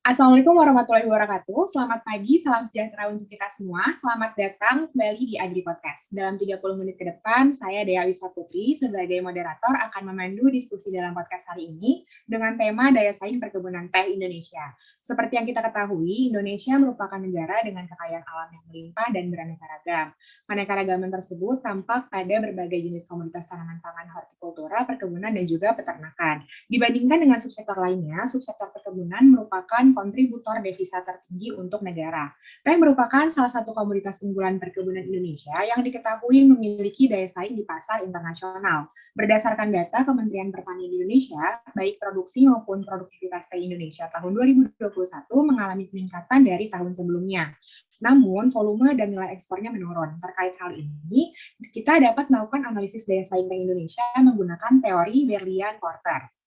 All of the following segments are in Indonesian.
Assalamualaikum warahmatullahi wabarakatuh. Selamat pagi, salam sejahtera untuk kita semua. Selamat datang kembali di Agri Podcast. Dalam 30 menit ke depan, saya Dea Wiswa Putri sebagai moderator akan memandu diskusi dalam podcast hari ini dengan tema daya saing perkebunan teh Indonesia. Seperti yang kita ketahui, Indonesia merupakan negara dengan kekayaan alam yang melimpah dan beraneka ragam. Keanekaragaman tersebut tampak pada berbagai jenis komoditas tanaman pangan hortikultura, perkebunan, dan juga peternakan. Dibandingkan dengan subsektor lainnya, subsektor perkebunan merupakan kontributor devisa tertinggi untuk negara. Teh merupakan salah satu komoditas unggulan perkebunan Indonesia yang diketahui memiliki daya saing di pasar internasional. Berdasarkan data Kementerian Pertanian Indonesia, baik produksi maupun produktivitas teh Indonesia tahun 2021 mengalami peningkatan dari tahun sebelumnya. Namun, volume dan nilai ekspornya menurun. Terkait hal ini, kita dapat melakukan analisis daya saing teh Indonesia menggunakan teori Berlian-Porter.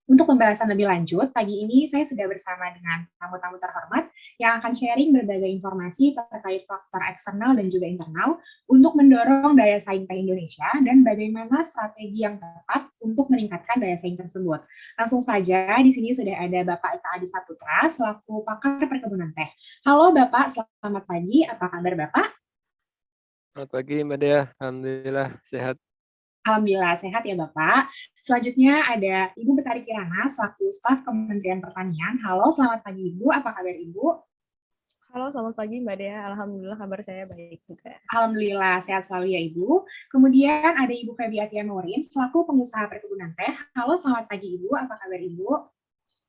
Untuk pembahasan lebih lanjut, pagi ini saya sudah bersama dengan tamu-tamu terhormat yang akan sharing berbagai informasi terkait faktor eksternal dan juga internal untuk mendorong daya saing teh Indonesia dan bagaimana strategi yang tepat untuk meningkatkan daya saing tersebut. Langsung saja, di sini sudah ada Bapak Eka Adi Saputra selaku pakar perkebunan teh. Halo Bapak, selamat pagi. Apa kabar Bapak? Selamat pagi Mbak Dea, Alhamdulillah sehat. Alhamdulillah sehat ya Bapak. Selanjutnya ada Ibu Betari Kirana selaku staf Kementerian Pertanian. Halo, selamat pagi Ibu. Apa kabar Ibu? Halo, selamat pagi Mbak Dea. Alhamdulillah kabar saya baik juga. Alhamdulillah sehat selalu ya Ibu. Kemudian ada Ibu Febi Atia Nurin selaku pengusaha perkebunan teh. Halo, selamat pagi Ibu. Apa kabar Ibu?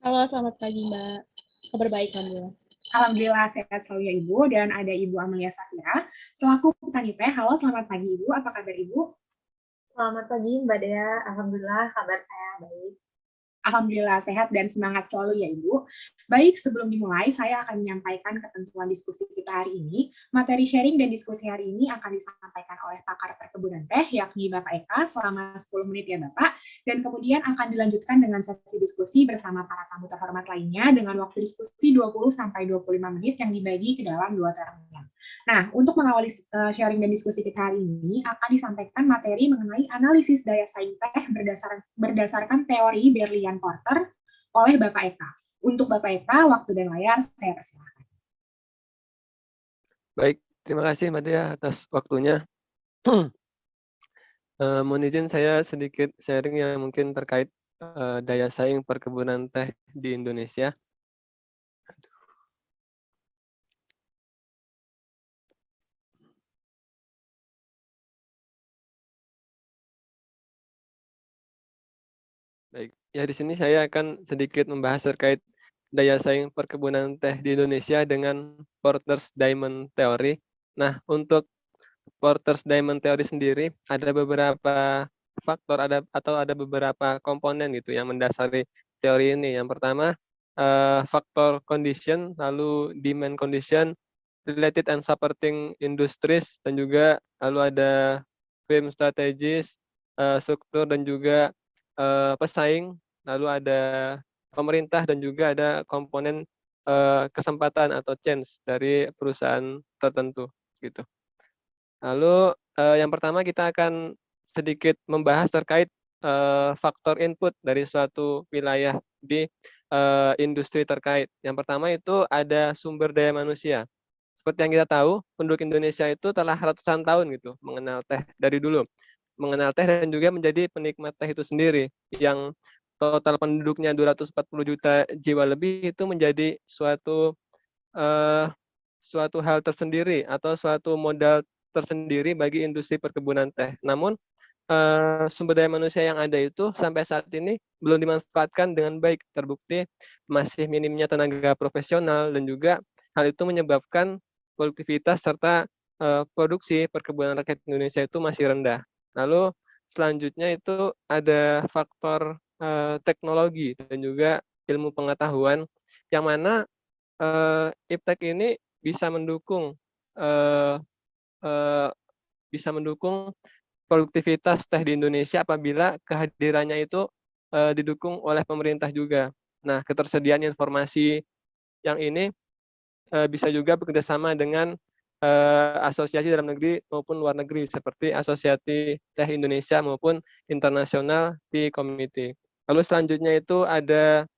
Halo, selamat pagi Mbak. Kabar baik Alhamdulillah. Alhamdulillah sehat selalu ya Ibu. Dan ada Ibu Amelia Safira selaku petani teh. Halo, selamat pagi Ibu. Apa kabar Ibu? Selamat pagi Mbak Dea, Alhamdulillah kabar saya baik. Alhamdulillah sehat dan semangat selalu ya Ibu. Baik, sebelum dimulai saya akan menyampaikan ketentuan diskusi kita hari ini. Materi sharing dan diskusi hari ini akan disampaikan oleh pakar perkebunan teh yakni Bapak Eka selama 10 menit ya Bapak, dan kemudian akan dilanjutkan dengan sesi diskusi bersama para tamu terhormat lainnya dengan waktu diskusi 20 sampai 25 menit yang dibagi ke dalam 2 terminal. Nah, untuk mengawali sharing dan diskusi kita hari ini, akan disampaikan materi mengenai analisis daya saing teh berdasarkan teori Berlian-Porter oleh Bapak Eka. Untuk Bapak Eka, waktu dan layar saya persilakan. Baik, terima kasih Mbak Dea atas waktunya. Mohon izin saya sedikit sharing yang mungkin terkait daya saing perkebunan teh di Indonesia. Baik, ya di sini saya akan sedikit membahas terkait daya saing perkebunan teh di Indonesia dengan Porter's Diamond Theory. Nah, untuk Porter's Diamond Theory sendiri ada beberapa faktor ada beberapa komponen gitu yang mendasari teori ini. Yang pertama faktor condition, lalu demand condition, related and supporting industries, dan juga lalu ada firm strategis, struktur dan juga pesaing, lalu ada pemerintah dan juga ada komponen kesempatan atau chance dari perusahaan tertentu gitu. Lalu yang pertama kita akan sedikit membahas terkait faktor input dari suatu wilayah di industri terkait. Yang pertama itu ada sumber daya manusia. Seperti yang kita tahu, penduduk Indonesia itu telah ratusan tahun gitu mengenal teh dari dulu. Mengenal teh dan juga menjadi penikmat teh itu sendiri. Yang total penduduknya 240 juta jiwa lebih itu menjadi eh, suatu hal tersendiri atau suatu modal tersendiri bagi industri perkebunan teh. Namun sumber daya manusia yang ada itu sampai saat ini belum dimanfaatkan dengan baik. Terbukti masih minimnya tenaga profesional dan juga hal itu menyebabkan produktivitas serta produksi perkebunan rakyat Indonesia itu masih rendah. Lalu selanjutnya itu ada faktor teknologi dan juga ilmu pengetahuan yang mana iptek ini bisa mendukung eh, eh, bisa mendukung produktivitas teh di Indonesia apabila kehadirannya itu didukung oleh pemerintah juga. Nah, ketersediaan informasi yang ini bisa juga bekerjasama dengan asosiasi dalam negeri maupun luar negeri seperti Asosiasi Teh Indonesia maupun International Tea Committee. Lalu selanjutnya itu ada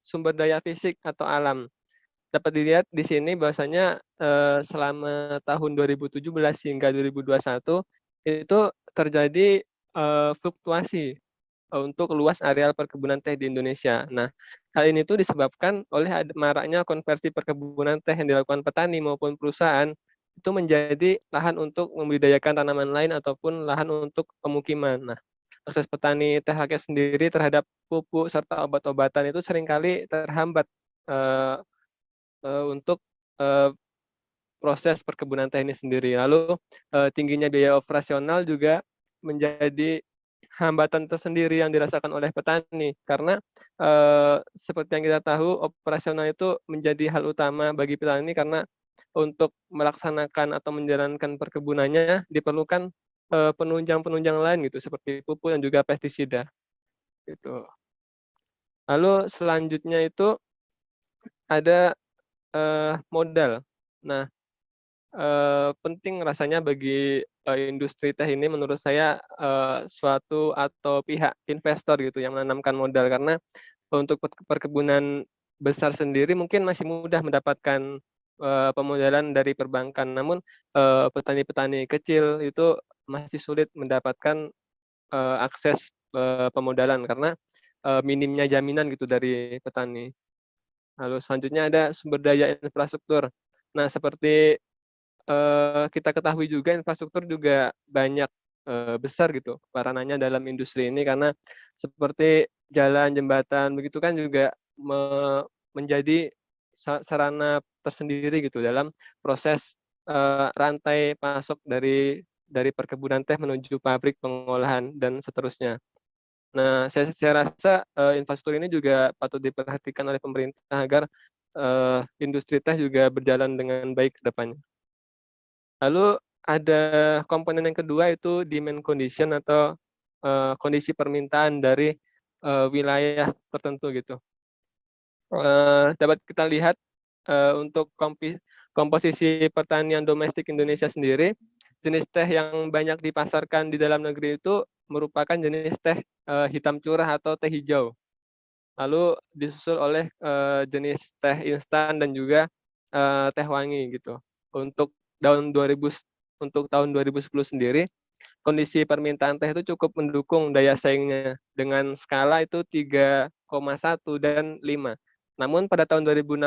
sumber daya fisik atau alam. Dapat dilihat di sini bahwasanya selama tahun 2017 hingga 2021 itu terjadi fluktuasi untuk luas areal perkebunan teh di Indonesia. Nah, hal ini tuh disebabkan oleh maraknya konversi perkebunan teh yang dilakukan petani maupun perusahaan itu menjadi lahan untuk membudidayakan tanaman lain ataupun lahan untuk pemukiman. Nah, akses petani teh rakyat sendiri terhadap pupuk serta obat-obatan itu seringkali terhambat eh, untuk eh, proses perkebunan teh ini sendiri. Lalu tingginya biaya operasional juga menjadi hambatan tersendiri yang dirasakan oleh petani karena seperti yang kita tahu operasional itu menjadi hal utama bagi petani karena untuk melaksanakan atau menjalankan perkebunannya diperlukan penunjang-penunjang lain gitu seperti pupuk dan juga pestisida gitu. Lalu selanjutnya itu ada modal. Nah, penting rasanya bagi industri teh ini menurut saya suatu atau pihak investor gitu yang menanamkan modal karena untuk perkebunan besar sendiri mungkin masih mudah mendapatkan pemodalan dari perbankan, namun petani-petani kecil itu masih sulit mendapatkan akses pemodalan karena minimnya jaminan gitu dari petani. Lalu selanjutnya ada sumber daya infrastruktur. Nah, seperti kita ketahui juga infrastruktur juga banyak besar gitu peranannya dalam industri ini karena seperti jalan, jembatan begitu kan juga menjadi sarana tersendiri gitu dalam proses rantai masuk dari perkebunan teh menuju pabrik pengolahan dan seterusnya. Nah, saya rasa infrastruktur ini juga patut diperhatikan oleh pemerintah agar industri teh juga berjalan dengan baik ke depannya. Lalu ada komponen yang kedua itu demand condition atau kondisi permintaan dari wilayah tertentu gitu. Dapat kita lihat untuk komposisi pertanian domestik Indonesia sendiri, jenis teh yang banyak dipasarkan di dalam negeri itu merupakan jenis teh hitam curah atau teh hijau. Lalu disusul oleh jenis teh instan dan juga teh wangi gitu. Untuk tahun 2000 untuk tahun 2010 sendiri, kondisi permintaan teh itu cukup mendukung daya saingnya dengan skala itu 3,1 dan 5. Namun pada tahun 2016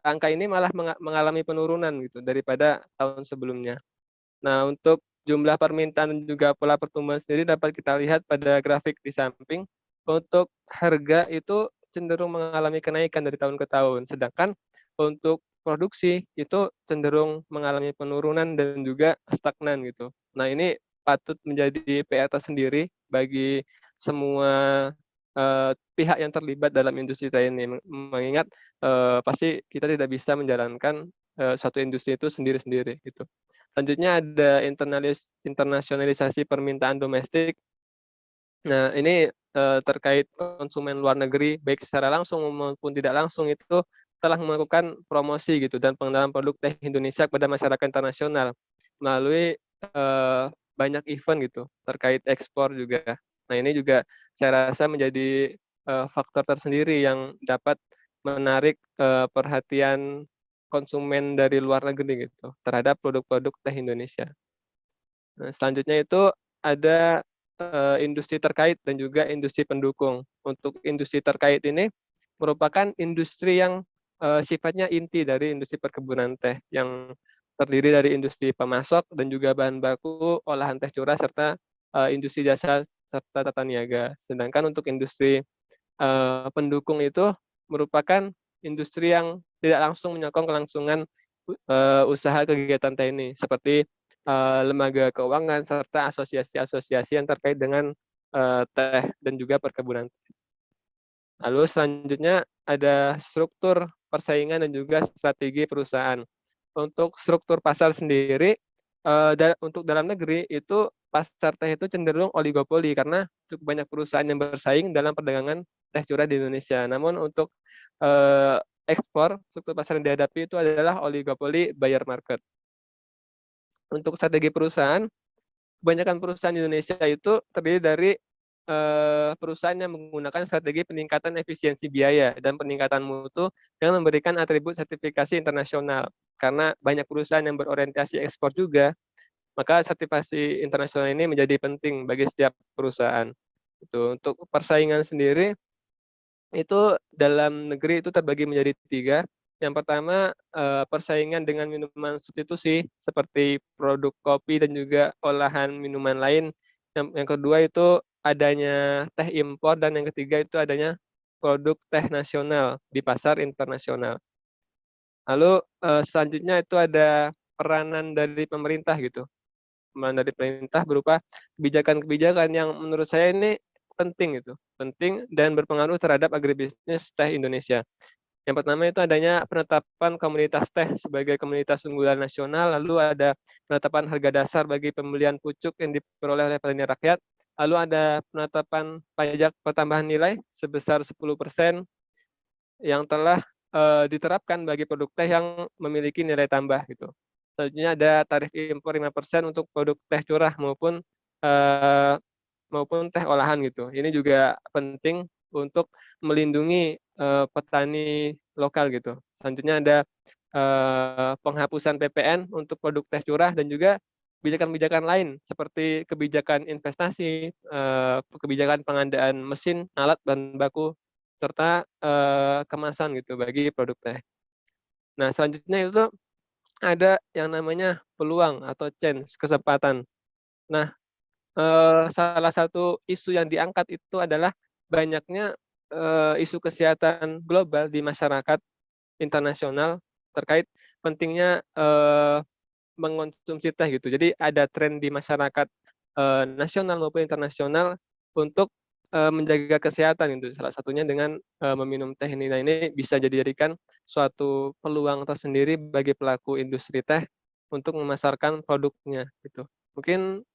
angka ini malah mengalami penurunan gitu daripada tahun sebelumnya. Nah, untuk jumlah permintaan dan juga pola pertumbuhan sendiri dapat kita lihat pada grafik di samping. Untuk harga itu cenderung mengalami kenaikan dari tahun ke tahun, sedangkan untuk produksi itu cenderung mengalami penurunan dan juga stagnan gitu. Nah, ini patut menjadi PR tersendiri bagi semua pihak yang terlibat dalam industri teh ini, mengingat pasti kita tidak bisa menjalankan suatu industri itu sendiri-sendiri gitu. Selanjutnya ada internasionalisasi permintaan domestik. Nah, ini terkait konsumen luar negeri, baik secara langsung maupun tidak langsung itu telah melakukan promosi gitu dan pengenalan produk teh Indonesia kepada masyarakat internasional melalui banyak event gitu terkait ekspor juga. Nah, ini juga saya rasa menjadi faktor tersendiri yang dapat menarik perhatian konsumen dari luar negeri gitu terhadap produk-produk teh Indonesia. Nah, selanjutnya itu ada industri terkait dan juga industri pendukung. Untuk industri terkait ini merupakan industri yang sifatnya inti dari industri perkebunan teh yang terdiri dari industri pemasok dan juga bahan baku, olahan teh curah serta industri jasa serta tata niaga. Sedangkan untuk industri pendukung itu merupakan industri yang tidak langsung menyokong kelangsungan usaha kegiatan teh ini seperti lembaga keuangan serta asosiasi-asosiasi yang terkait dengan teh dan juga perkebunan. Lalu selanjutnya ada struktur persaingan dan juga strategi perusahaan. Untuk struktur pasar sendiri, untuk dalam negeri itu pasar teh itu cenderung oligopoli karena cukup banyak perusahaan yang bersaing dalam perdagangan teh curah di Indonesia. Namun untuk ekspor, struktur pasar yang dihadapi itu adalah oligopoli buyer market. Untuk strategi perusahaan, kebanyakan perusahaan di Indonesia itu terdiri dari perusahaan yang menggunakan strategi peningkatan efisiensi biaya dan peningkatan mutu dengan memberikan atribut sertifikasi internasional. Karena banyak perusahaan yang berorientasi ekspor juga, maka sertifikasi internasional ini menjadi penting bagi setiap perusahaan. Itu untuk persaingan sendiri itu dalam negeri itu terbagi menjadi 3. Yang pertama, persaingan dengan minuman substitusi seperti produk kopi dan juga olahan minuman lain. Yang kedua itu adanya teh impor dan yang ketiga itu adanya produk teh nasional di pasar internasional. Lalu, selanjutnya itu ada peranan dari pemerintah gitu. Peranan dari pemerintah berupa kebijakan-kebijakan yang menurut saya ini penting gitu, penting dan berpengaruh terhadap agribisnis teh Indonesia. Yang pertama itu adanya penetapan komunitas teh sebagai komunitas unggulan nasional, lalu ada penetapan harga dasar bagi pembelian pucuk yang diperoleh oleh petani rakyat, lalu ada penetapan pajak pertambahan nilai sebesar 10% yang telah diterapkan bagi produk teh yang memiliki nilai tambah gitu. Selanjutnya ada tarif impor 5% untuk produk teh curah eh, maupun teh olahan gitu. Ini juga penting untuk melindungi petani lokal gitu. Selanjutnya ada penghapusan PPN untuk produk teh curah dan juga kebijakan-kebijakan lain seperti kebijakan investasi, kebijakan pengadaan mesin, alat, bahan baku, serta kemasan gitu bagi produk teh. Nah, selanjutnya itu ada yang namanya peluang atau chance, kesempatan. Nah, salah satu isu yang diangkat itu adalah banyaknya isu kesehatan global di masyarakat internasional terkait pentingnya mengonsumsi teh gitu. Jadi ada tren di masyarakat nasional maupun internasional untuk menjaga kesehatan gitu. Salah satunya dengan meminum teh ini. Nah, ini bisa dijadikan suatu peluang tersendiri bagi pelaku industri teh untuk memasarkan produknya gitu. Mungkin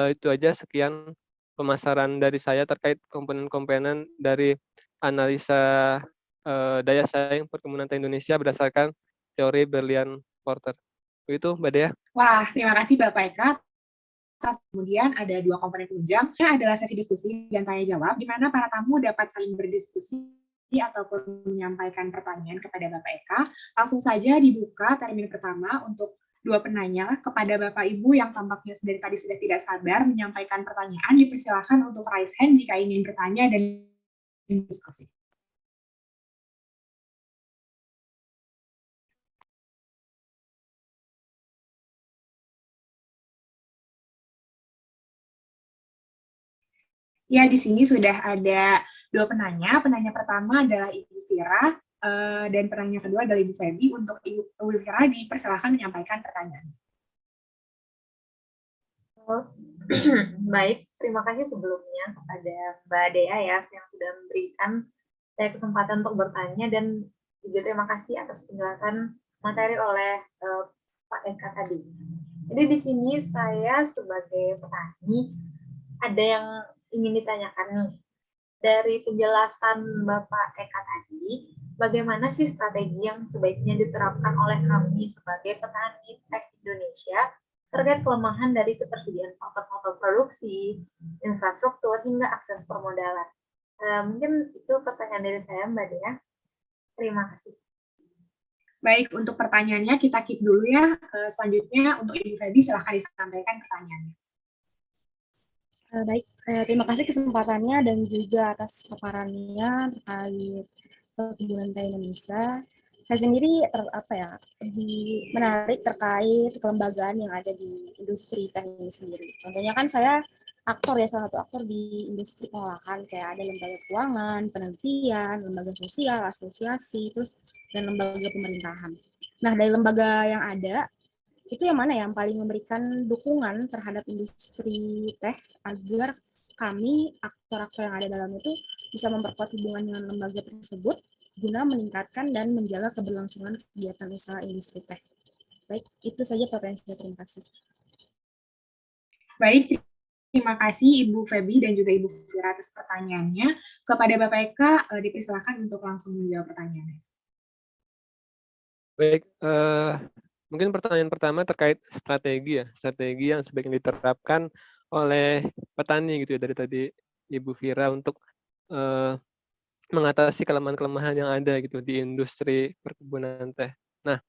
itu aja, sekian pemasaran dari saya terkait komponen-komponen dari analisa daya saing perkebunan teh Indonesia berdasarkan teori Berlian-Porter. Begitu, Mbak Dea. Wah, terima kasih Bapak Eka. Kemudian ada 2 komponen tunjang, yang adalah sesi diskusi dan tanya jawab, di mana para tamu dapat saling berdiskusi ataupun menyampaikan pertanyaan kepada Bapak Eka. Langsung saja dibuka termin pertama untuk 2 penanya. Kepada Bapak Ibu yang tampaknya dari tadi sudah tidak sabar menyampaikan pertanyaan, dipersilakan untuk raise hand jika ingin bertanya dan diskusi. Ya, di sini sudah ada 2 penanya. Penanya pertama adalah Ibu Vira, dan penanya kedua adalah Ibu Feby. Untuk Ibu Vira, dipersilakan menyampaikan pertanyaan. Baik, terima kasih sebelumnya kepada Mbak Dea ya yang sudah memberikan saya kesempatan untuk bertanya, dan juga terima kasih atas penjelasan materi oleh Pak Eka tadi. Jadi di sini saya sebagai petani ada yang ingin ditanyakan nih. Dari penjelasan Bapak Eka tadi, bagaimana sih strategi yang sebaiknya diterapkan oleh kami sebagai petani teh Indonesia terkait kelemahan dari ketersediaan faktor-faktor produksi, infrastruktur, hingga akses permodalan? Mungkin itu pertanyaan dari saya, Mbak Dea. Terima kasih. Baik, untuk pertanyaannya kita keep dulu ya. Selanjutnya untuk Ibu Feby, silahkan disampaikan pertanyaannya. Baik, terima kasih kesempatannya dan juga atas paparannya terkait perkebunan teh Indonesia. Saya sendiri lebih menarik terkait kelembagaan yang ada di industri teh ini sendiri. Contohnya kan saya salah satu aktor di industri pengolahan, kayak ada lembaga keuangan, penelitian, lembaga sosial, asosiasi, terus dan lembaga pemerintahan. Nah, dari lembaga yang ada, itu yang mana yang paling memberikan dukungan terhadap industri teh agar kami, aktor-aktor yang ada dalam itu, bisa memperkuat hubungan dengan lembaga tersebut guna meningkatkan dan menjaga keberlangsungan kegiatan usaha industri teh. Baik, itu saja pertanyaan saya. Terima kasih. Baik, terima kasih Ibu Feby dan juga Ibu Fira atas pertanyaannya. Kepada Bapak Eka, dipersilakan untuk langsung menjawab pertanyaannya. Baik, mungkin pertanyaan pertama terkait strategi ya, strategi yang sebaiknya diterapkan oleh petani gitu ya dari tadi Ibu Vira untuk eh, mengatasi kelemahan-kelemahan yang ada gitu di industri perkebunan teh. Nah,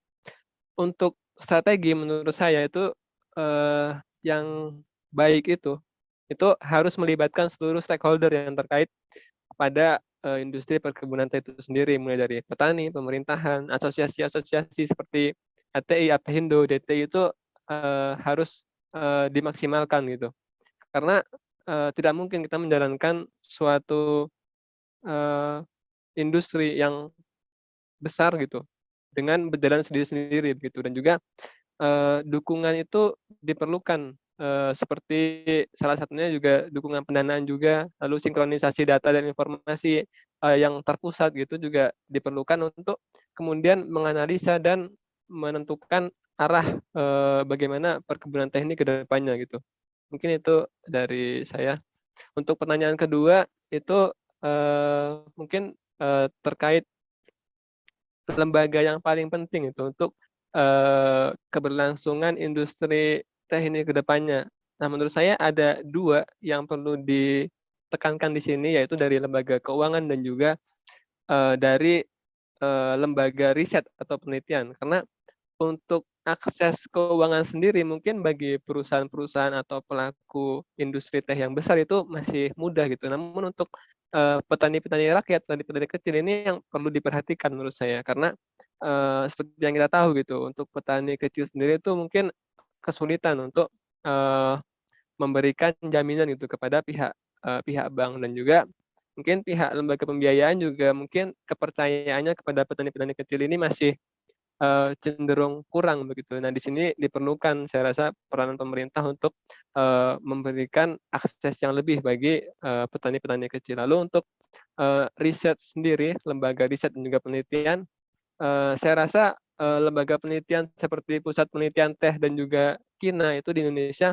untuk strategi menurut saya itu yang baik itu harus melibatkan seluruh stakeholder yang terkait pada industri perkebunan teh itu sendiri, mulai dari petani, pemerintahan, asosiasi-asosiasi seperti ATI, APindo, DTI itu harus dimaksimalkan gitu. Karena tidak mungkin kita menjalankan suatu industri yang besar gitu dengan berjalan sendiri-sendiri begitu, dan juga dukungan itu diperlukan, seperti salah satunya juga dukungan pendanaan juga, lalu sinkronisasi data dan informasi, yang terpusat gitu juga diperlukan untuk kemudian menganalisa dan menentukan arah, bagaimana perkebunan teh ini ke depannya gitu. Mungkin itu dari saya. Untuk pertanyaan kedua itu, mungkin, terkait lembaga yang paling penting itu untuk, keberlangsungan industri teh ini ke depannya. Nah, menurut saya ada 2 yang perlu ditekankan di sini, yaitu dari lembaga keuangan dan juga, dari, lembaga riset atau penelitian. Karena untuk akses keuangan sendiri mungkin bagi perusahaan-perusahaan atau pelaku industri teh yang besar itu masih mudah gitu. Namun untuk, petani-petani rakyat, petani-petani kecil ini yang perlu diperhatikan menurut saya. Karena, seperti yang kita tahu gitu, untuk petani kecil sendiri itu mungkin kesulitan untuk, eee, memberikan jaminan gitu kepada pihak bank, dan juga mungkin pihak lembaga pembiayaan juga mungkin kepercayaannya kepada petani-petani kecil ini masih cenderung kurang begitu. Nah, di sini diperlukan saya rasa peranan pemerintah untuk, memberikan akses yang lebih bagi, petani-petani kecil. Lalu untuk, riset sendiri, lembaga riset dan juga penelitian, saya rasa, lembaga penelitian seperti Pusat Penelitian Teh dan juga KINA itu di Indonesia,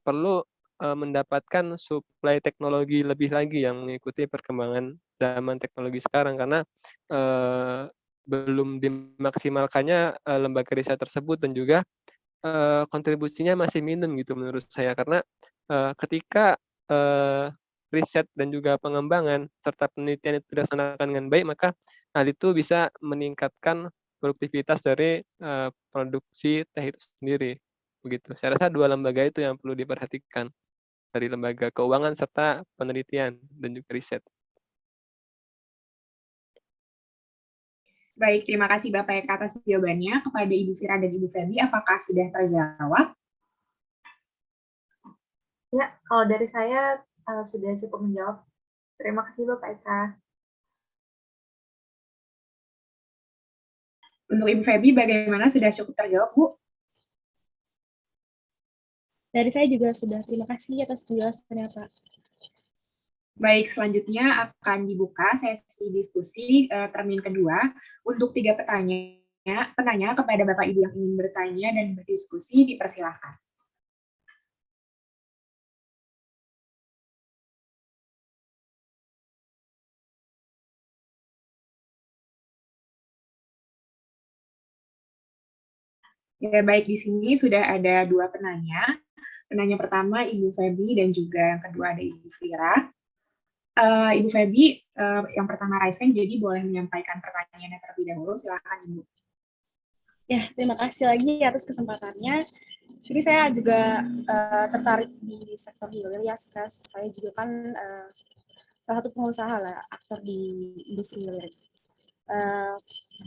perlu, mendapatkan suplai teknologi lebih lagi yang mengikuti perkembangan zaman teknologi sekarang. Karena, eee, belum dimaksimalkannya, lembaga riset tersebut, dan juga, kontribusinya masih minim gitu menurut saya. Karena, ketika, riset dan juga pengembangan serta penelitian itu dilaksanakan dengan baik, maka hal itu bisa meningkatkan produktivitas dari, produksi teh itu sendiri, begitu. Saya rasa 2 lembaga itu yang perlu diperhatikan, dari lembaga keuangan serta penelitian dan juga riset. Baik, terima kasih Bapak Eka atas jawabannya. Kepada Ibu Vira dan Ibu Feby, apakah sudah terjawab? Ya, kalau dari saya sudah cukup menjawab. Terima kasih Bapak Eka. Untuk Ibu Feby, bagaimana, sudah cukup terjawab, Bu? Dari saya juga sudah. Terima kasih atas penjelasannya, Pak. Baik, selanjutnya akan dibuka sesi diskusi termin kedua untuk 3 penanya kepada Bapak Ibu yang ingin bertanya dan berdiskusi, dipersilahkan. Ya, baik, di sini sudah ada 2 penanya. Penanya pertama Ibu Feby dan juga yang kedua ada Ibu Vira. Ibu Feby, yang pertama raise hand, jadi boleh menyampaikan pertanyaannya terlebih dahulu. Silakan Ibu. Ya, terima kasih lagi atas kesempatannya. Jadi saya juga tertarik di sektor hilir ya, saya juga kan salah satu pengusaha lah, aktor di industri hilir.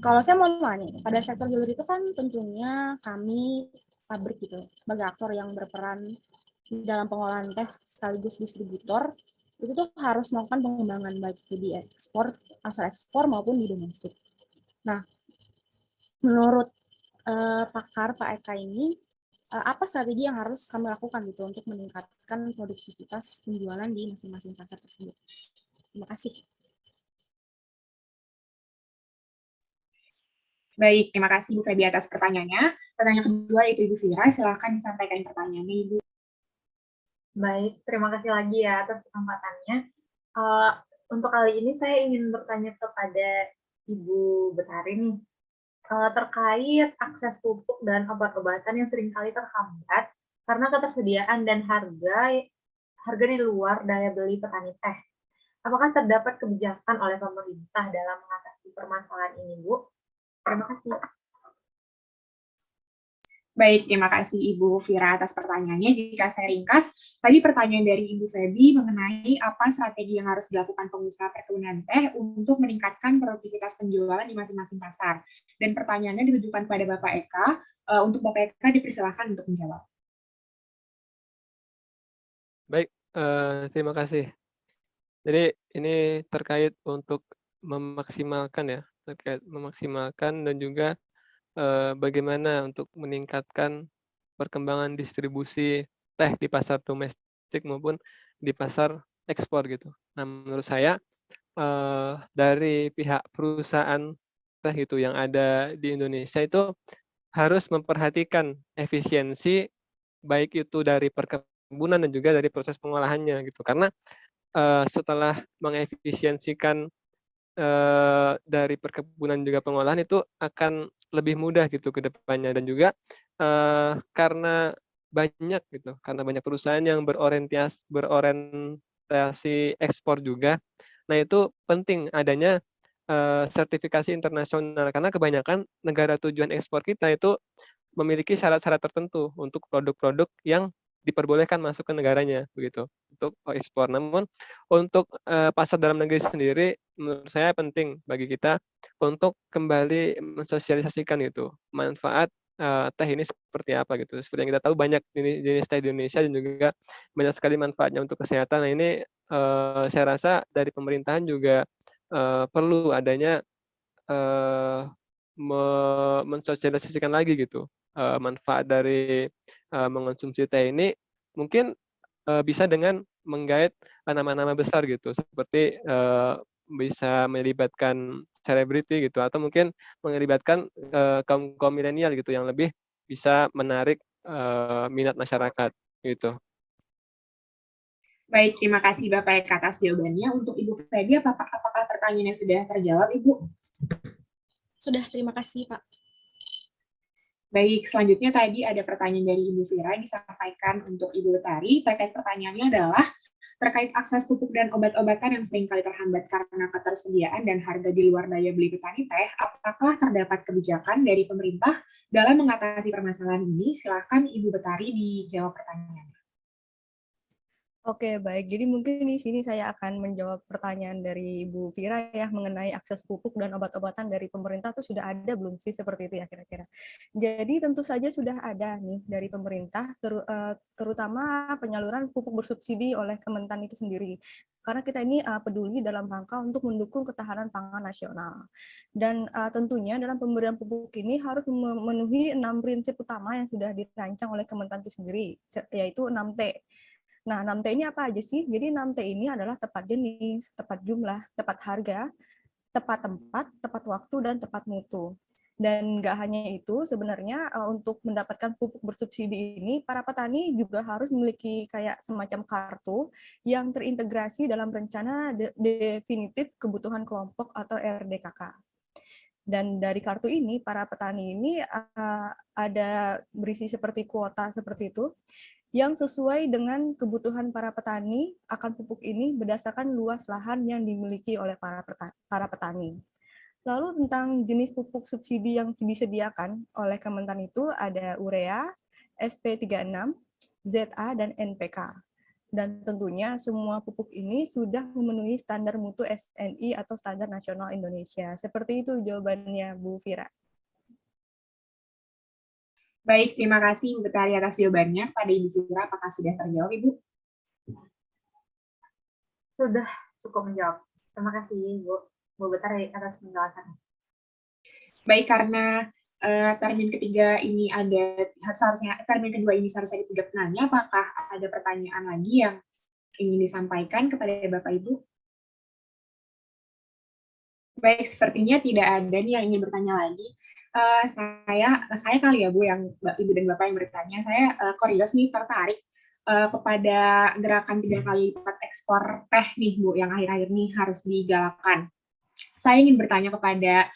Kalau saya mau nanya, pada sektor hilir itu kan tentunya kami pabrik gitu, sebagai aktor yang berperan di dalam pengolahan teh sekaligus distributor, itu tuh harus melakukan pengembangan baik itu di ekspor, asal ekspor maupun di domestik. Nah, menurut pakar Pak Eka ini, apa strategi yang harus kami lakukan gitu untuk meningkatkan produktivitas penjualan di masing-masing pasar tersebut? Terima kasih. Baik, terima kasih Ibu Feby atas pertanyaannya. Pertanyaan kedua yaitu Ibu Vira, silakan disampaikan pertanyaannya Ibu. Baik, terima kasih lagi ya atas kesempatannya. Untuk kali ini saya ingin bertanya kepada Ibu Betari nih, terkait akses pupuk dan obat-obatan yang seringkali terhambat karena ketersediaan dan harga di luar daya beli petani teh. Apakah terdapat kebijakan oleh pemerintah dalam mengatasi permasalahan ini, Bu? Terima kasih. Baik, terima kasih Ibu Vira atas pertanyaannya. Jika saya ringkas, tadi pertanyaan dari Ibu Febi mengenai apa strategi yang harus dilakukan pengusaha perkebunan teh untuk meningkatkan produktivitas penjualan di masing-masing pasar. Dan pertanyaannya ditujukan kepada Bapak Eka. Untuk Bapak Eka dipersilakan untuk menjawab. Baik, terima kasih. Jadi ini terkait untuk memaksimalkan ya, terkait memaksimalkan dan juga bagaimana untuk meningkatkan perkembangan distribusi teh di pasar domestik maupun di pasar ekspor gitu. Nah, menurut saya dari pihak perusahaan teh gitu yang ada di Indonesia itu harus memperhatikan efisiensi baik itu dari perkebunan dan juga dari proses pengolahannya gitu. Karena setelah mengefisiensikan dari perkebunan juga pengolahan itu akan lebih mudah gitu ke depannya dan juga karena banyak gitu, karena banyak perusahaan yang berorientasi ekspor juga. Nah, itu penting adanya sertifikasi internasional karena kebanyakan negara tujuan ekspor kita itu memiliki syarat-syarat tertentu untuk produk-produk yang diperbolehkan masuk ke negaranya begitu untuk ekspor. Namun untuk pasar dalam negeri sendiri menurut saya penting bagi kita untuk kembali mensosialisasikan gitu manfaat teh ini seperti apa gitu. Seperti yang kita tahu banyak jenis teh di Indonesia dan juga banyak sekali manfaatnya untuk kesehatan. Nah ini saya rasa dari pemerintahan juga perlu adanya mensosialisasikan lagi gitu manfaat dari mengonsumsi teh ini mungkin bisa dengan menggait nama-nama besar gitu seperti bisa melibatkan selebriti gitu atau mungkin melibatkan kaum milenial gitu yang lebih bisa menarik minat masyarakat gitu. Baik, terima kasih Bapak Eka atas jawabannya. Untuk Ibu Febi, apakah pertanyaannya sudah terjawab, Ibu? Sudah, terima kasih, Pak. Baik, selanjutnya tadi ada pertanyaan dari Ibu Vira yang disampaikan untuk Ibu Betari. Terkait pertanyaannya adalah terkait akses pupuk dan obat-obatan yang seringkali terhambat karena ketersediaan dan harga di luar daya beli petani teh, apakah terdapat kebijakan dari pemerintah dalam mengatasi permasalahan ini? Silakan Ibu Betari dijawab pertanyaannya. Oke, baik. Jadi mungkin di sini saya akan menjawab pertanyaan dari Bu Vira ya mengenai akses pupuk dan obat-obatan dari pemerintah itu sudah ada belum sih seperti itu ya kira-kira. Jadi tentu saja sudah ada nih dari pemerintah, terutama penyaluran pupuk bersubsidi oleh Kementan itu sendiri. Karena kita ini peduli dalam rangka untuk mendukung ketahanan pangan nasional. Dan tentunya dalam pemberian pupuk ini harus memenuhi 6 prinsip utama yang sudah dirancang oleh Kementan itu sendiri, yaitu 6T. Nah, 6T ini apa aja sih? Jadi 6T ini adalah tepat jenis, tepat jumlah, tepat harga, tepat tempat, tepat waktu, dan tepat mutu. Dan nggak hanya itu, sebenarnya untuk mendapatkan pupuk bersubsidi ini, para petani juga harus memiliki kayak semacam kartu yang terintegrasi dalam rencana definitif kebutuhan kelompok atau RDKK. Dan dari kartu ini, para petani ini ada berisi seperti kuota seperti itu, yang sesuai dengan kebutuhan para petani akan pupuk ini berdasarkan luas lahan yang dimiliki oleh para petani. Lalu tentang jenis pupuk subsidi yang disediakan oleh Kementan itu ada urea, SP36, ZA, dan NPK. Dan tentunya semua pupuk ini sudah memenuhi standar mutu SNI atau standar nasional Indonesia. Seperti itu jawabannya Bu Vira. Baik, terima kasih Ibu Betari atas jawabannya. Pada Ibu Vira, apakah sudah terjawab, Ibu? Sudah cukup menjawab. Terima kasih, Bu Betari atas penjelasannya. Baik, karena termin ketiga ini termin kedua ini seharusnya ketiga penanya, apakah ada pertanyaan lagi yang ingin disampaikan kepada Bapak Ibu? Baik, sepertinya tidak ada nih yang ingin bertanya lagi. Saya kali ya Bu, yang Ibu dan Bapak yang bertanya, saya curious nih, tertarik kepada gerakan 3 kali lipat ekspor teh nih Bu, yang akhir-akhir ini harus digalakkan. Saya ingin bertanya kepada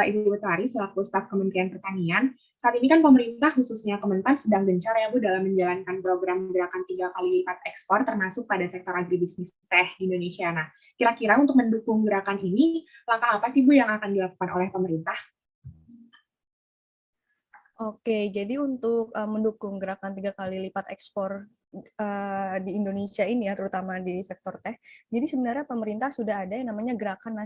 Ibu Betari selaku staf Kementerian Pertanian, Saat ini kan pemerintah khususnya Kementan sedang gencar ya Bu dalam menjalankan program gerakan 3 kali lipat ekspor termasuk pada sektor agribisnis teh di Indonesia. Nah, kira-kira untuk mendukung gerakan ini, langkah apa sih Bu yang akan dilakukan oleh pemerintah? Oke, jadi untuk mendukung gerakan 3 kali lipat ekspor di Indonesia ini ya, terutama di sektor teh. Jadi sebenarnya pemerintah sudah ada yang namanya Gerakan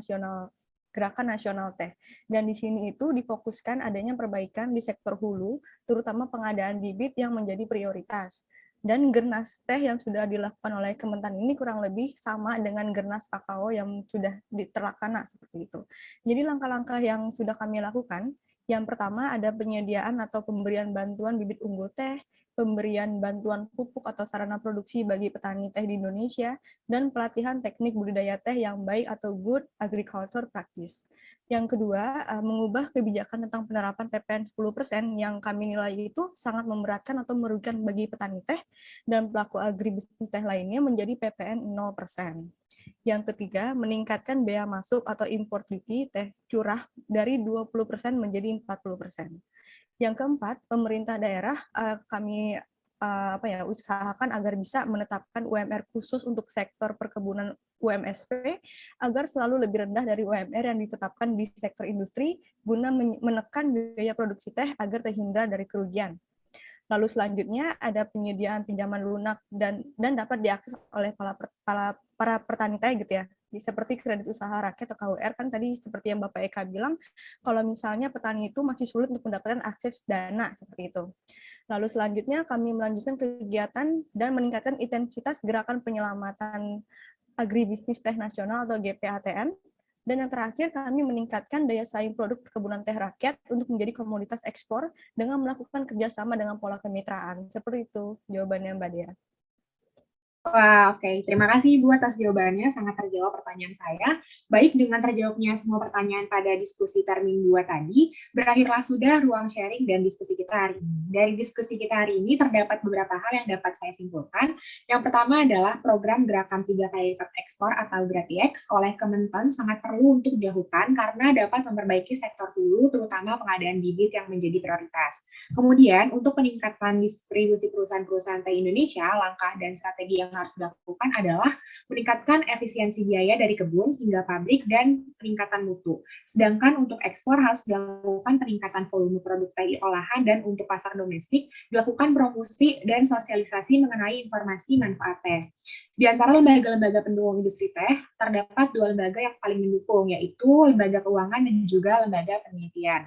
Nasional Teh. Dan di sini itu difokuskan adanya perbaikan di sektor hulu, terutama pengadaan bibit yang menjadi prioritas. Dan Gernas teh yang sudah dilakukan oleh Kementan ini kurang lebih sama dengan Gernas kakao yang sudah terlaksana seperti itu. Jadi langkah-langkah yang sudah kami lakukan, yang pertama ada penyediaan atau pemberian bantuan bibit unggul teh, pemberian bantuan pupuk atau sarana produksi bagi petani teh di Indonesia, dan pelatihan teknik budidaya teh yang baik atau good agriculture practice. Yang kedua, mengubah kebijakan tentang penerapan PPN 10% yang kami nilai itu sangat memberatkan atau merugikan bagi petani teh dan pelaku agribisnis teh lainnya menjadi PPN 0%. Yang ketiga, meningkatkan bea masuk atau import duty teh curah dari 20% menjadi 40%. Yang keempat, pemerintah daerah kami usahakan agar bisa menetapkan UMR khusus untuk sektor perkebunan UMSP agar selalu lebih rendah dari UMR yang ditetapkan di sektor industri guna menekan biaya produksi teh agar terhindar dari kerugian. Lalu selanjutnya ada penyediaan pinjaman lunak dan dapat diakses oleh para petani teh gitu ya. Seperti kredit usaha rakyat atau KUR kan tadi seperti yang Bapak Eka bilang, kalau misalnya petani itu masih sulit untuk mendapatkan akses dana seperti itu. Lalu selanjutnya kami melanjutkan kegiatan dan meningkatkan intensitas gerakan penyelamatan agribisnis teh nasional atau GPATN. Dan yang terakhir, kami meningkatkan daya saing produk perkebunan teh rakyat untuk menjadi komoditas ekspor dengan melakukan kerjasama dengan pola kemitraan. Seperti itu jawabannya Mbak Dea. Wah, oke. Terima kasih Ibu atas jawabannya, sangat terjawab pertanyaan saya. Baik, dengan terjawabnya semua pertanyaan pada diskusi termin 2 tadi, berakhirlah sudah ruang sharing dan diskusi kita hari ini. Dari diskusi kita hari ini terdapat beberapa hal yang dapat saya simpulkan. Yang pertama adalah program Gerakan 3 Kali Lipat Ekspor atau GRATIEX oleh Kementan sangat perlu untuk dilakukan karena dapat memperbaiki sektor hulu, terutama pengadaan bibit yang menjadi prioritas. Kemudian, untuk peningkatan distribusi perusahaan-perusahaan teh Indonesia, langkah dan strategi yang harus dilakukan adalah meningkatkan efisiensi biaya dari kebun hingga pabrik dan peningkatan mutu. Sedangkan untuk ekspor harus dilakukan peningkatan volume produk teh olahan dan untuk pasar domestik dilakukan promosi dan sosialisasi mengenai informasi manfaat teh. Di antara lembaga-lembaga pendukung industri teh, terdapat 2 lembaga yang paling mendukung, yaitu Lembaga Keuangan dan juga Lembaga Penelitian.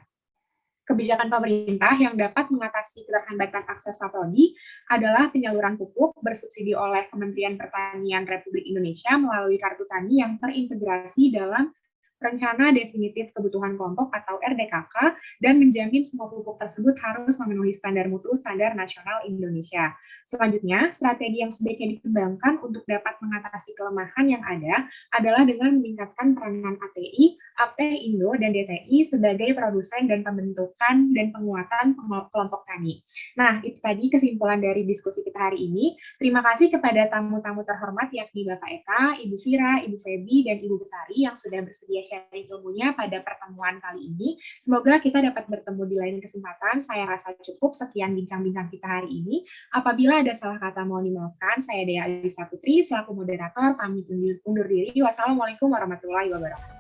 Kebijakan pemerintah yang dapat mengatasi keterhambatan akses saprodi adalah penyaluran pupuk bersubsidi oleh Kementerian Pertanian Republik Indonesia melalui kartu tani yang terintegrasi dalam Rencana Definitif Kebutuhan Kelompok atau RDKK dan menjamin semua pupuk tersebut harus memenuhi standar mutu standar nasional Indonesia. Selanjutnya, strategi yang sebaiknya dikembangkan untuk dapat mengatasi kelemahan yang ada adalah dengan meningkatkan peranan ATI, APTE Indo, dan DTI sebagai produsen dan pembentukan dan penguatan kelompok tani. Nah, itu tadi kesimpulan dari diskusi kita hari ini. Terima kasih kepada tamu-tamu terhormat yakni Bapak Eka, Ibu Fira, Ibu Febi, dan Ibu Betari yang sudah bersedia sharing ilmunya pada pertemuan kali ini. Semoga kita dapat bertemu di lain kesempatan. Saya rasa cukup sekian bincang-bincang kita hari ini. Apabila ada salah kata mohon dimaafkan. Saya Dea Alisa Putri selaku moderator pamit undur diri. Wassalamualaikum warahmatullahi wabarakatuh.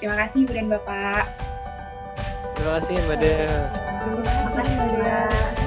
Terima kasih Ibu dan Bapak. Terima kasih Mbak Dea. Terima kasih Mbak Dea.